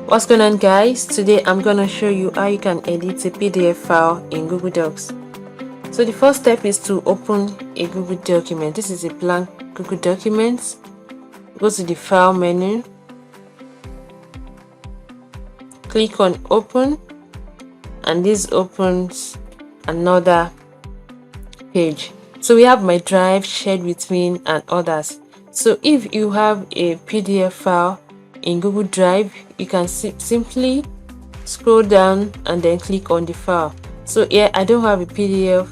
What's going on, guys? Today I'm gonna show you how you can edit a PDF file in Google Docs. So the first step is to open a Google document. This is a blank Google document. Go to the file menu, click on open, and this opens another page. So we have my drive, shared with me, and others. So if you have a PDF file in Google Drive, you can simply scroll down and then click on the file. So here I don't have a PDF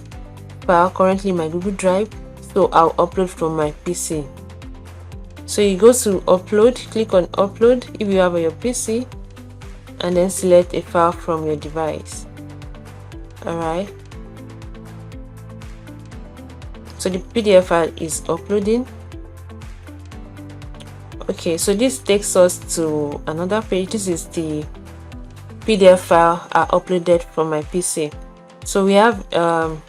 file currently in my Google Drive, so I'll upload from my PC. So you go to upload, click on upload if you have on your PC, and then select a file from your device. Alright, so the PDF file is uploading. Okay, so this takes us to another page. This is the PDF file I uploaded from my PC. So we have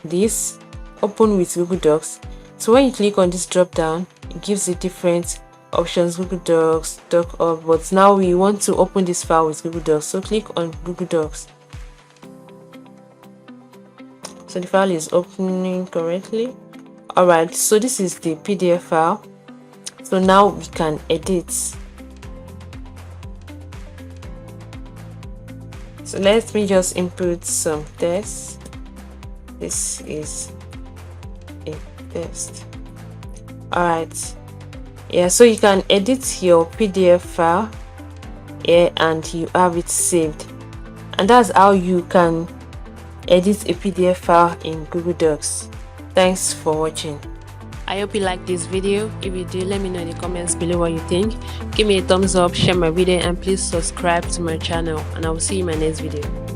this open with Google Docs. So when you click on this drop down, it gives you different options: Google Docs, DocUp. But now we want to open this file with Google Docs, so click on Google Docs. So the file is opening correctly. Alright, so this is the PDF file. So now we can edit. So let me just input some text. This is a text. Alright, yeah, so you can edit your PDF file here and you have it saved. And that's how you can edit a PDF file in Google Docs. Thanks for watching. I hope you liked this video. If you do, let me know in the comments below what you think. Give me a thumbs up, share my video, and please subscribe to my channel, and I will see you in my next video.